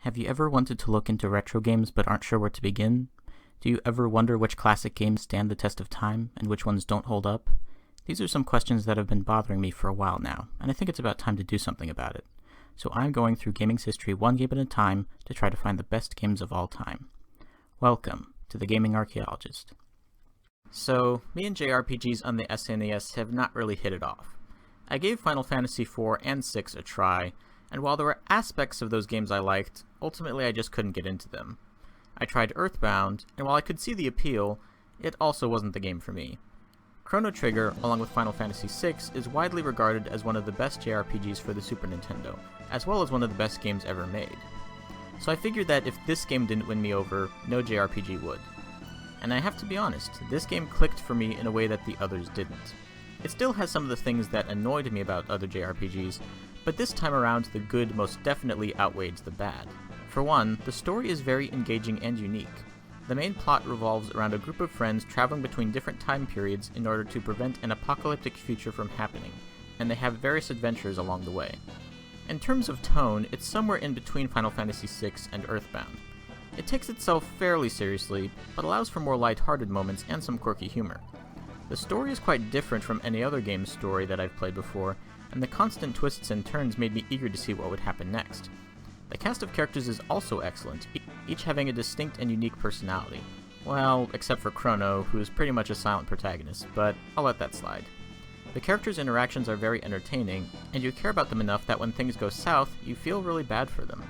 Have you ever wanted to look into retro games but aren't sure where to begin? Do you ever wonder which classic games stand the test of time and which ones don't hold up? These are some questions that have been bothering me for a while now, and I think it's about time to do something about it. So I'm going through gaming's history one game at a time to try to find the best games of all time. Welcome to the Gaming Archaeologist. So, me and JRPGs on the SNES have not really hit it off. I gave Final Fantasy IV and VI a try, and while there were aspects of those games I liked, ultimately I just couldn't get into them. I tried Earthbound, and while I could see the appeal, it also wasn't the game for me. Chrono Trigger, along with Final Fantasy VI, is widely regarded as one of the best JRPGs for the Super Nintendo, as well as one of the best games ever made. So I figured that if this game didn't win me over, no JRPG would. And I have to be honest, this game clicked for me in a way that the others didn't. It still has some of the things that annoyed me about other JRPGs, but this time around the good most definitely outweighs the bad. For one, the story is very engaging and unique. The main plot revolves around a group of friends traveling between different time periods in order to prevent an apocalyptic future from happening, and they have various adventures along the way. In terms of tone, it's somewhere in between Final Fantasy VI and Earthbound. It takes itself fairly seriously, but allows for more lighthearted moments and some quirky humor. The story is quite different from any other game's story that I've played before, and the constant twists and turns made me eager to see what would happen next. The cast of characters is also excellent, each having a distinct and unique personality. Well, except for Chrono, who is pretty much a silent protagonist, but I'll let that slide. The characters' interactions are very entertaining, and you care about them enough that when things go south, you feel really bad for them.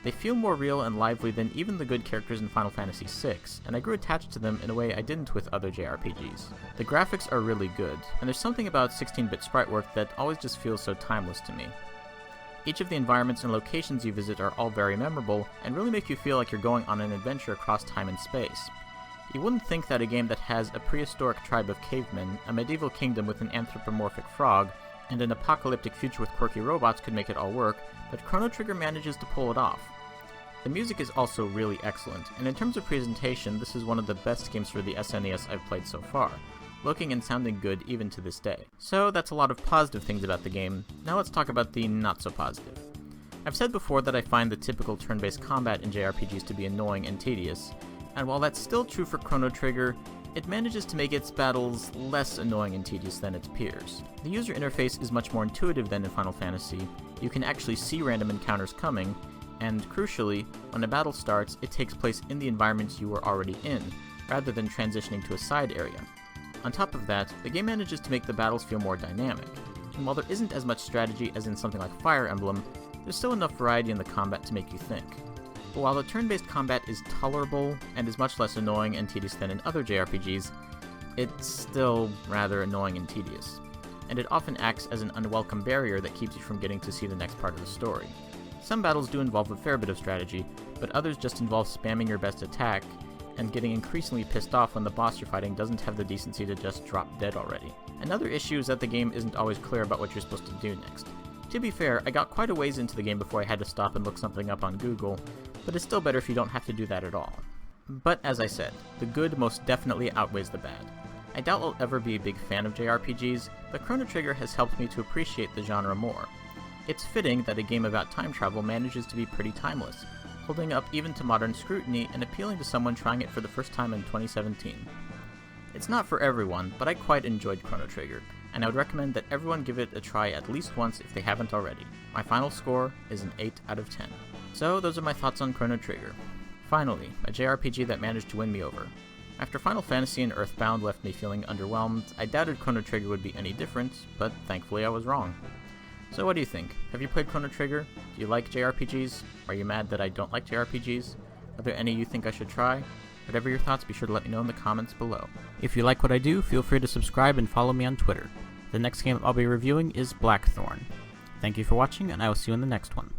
They feel more real and lively than even the good characters in Final Fantasy VI, and I grew attached to them in a way I didn't with other JRPGs. The graphics are really good, and there's something about 16-bit sprite work that always just feels so timeless to me. Each of the environments and locations you visit are all very memorable, and really make you feel like you're going on an adventure across time and space. You wouldn't think that a game that has a prehistoric tribe of cavemen, a medieval kingdom with an anthropomorphic frog, and an apocalyptic future with quirky robots could make it all work, but Chrono Trigger manages to pull it off. The music is also really excellent, and in terms of presentation, this is one of the best games for the SNES I've played so far, looking and sounding good even to this day. So that's a lot of positive things about the game. Now let's talk about the not so positive. I've said before that I find the typical turn-based combat in JRPGs to be annoying and tedious, and while that's still true for Chrono Trigger, it manages to make its battles less annoying and tedious than its peers. The user interface is much more intuitive than in Final Fantasy. You can actually see random encounters coming, and crucially, when a battle starts, it takes place in the environment you were already in, rather than transitioning to a side area. On top of that, the game manages to make the battles feel more dynamic, and while there isn't as much strategy as in something like Fire Emblem, there's still enough variety in the combat to make you think. But while the turn-based combat is tolerable and is much less annoying and tedious than in other JRPGs, it's still rather annoying and tedious, and it often acts as an unwelcome barrier that keeps you from getting to see the next part of the story. Some battles do involve a fair bit of strategy, but others just involve spamming your best attack and getting increasingly pissed off when the boss you're fighting doesn't have the decency to just drop dead already. Another issue is that the game isn't always clear about what you're supposed to do next. To be fair, I got quite a ways into the game before I had to stop and look something up on Google, but it's still better if you don't have to do that at all. But as I said, the good most definitely outweighs the bad. I doubt I'll ever be a big fan of JRPGs, but Chrono Trigger has helped me to appreciate the genre more. It's fitting that a game about time travel manages to be pretty timeless, holding up even to modern scrutiny and appealing to someone trying it for the first time in 2017. It's not for everyone, but I quite enjoyed Chrono Trigger, and I would recommend that everyone give it a try at least once if they haven't already. My final score is an 8 out of 10. So those are my thoughts on Chrono Trigger. Finally, a JRPG that managed to win me over. After Final Fantasy and Earthbound left me feeling underwhelmed, I doubted Chrono Trigger would be any different, but thankfully I was wrong. So what do you think? Have you played Chrono Trigger? Do you like JRPGs? Are you mad that I don't like JRPGs? Are there any you think I should try? Whatever your thoughts, be sure to let me know in the comments below. If you like what I do, feel free to subscribe and follow me on Twitter. The next game I'll be reviewing is Blackthorn. Thank you for watching, and I will see you in the next one.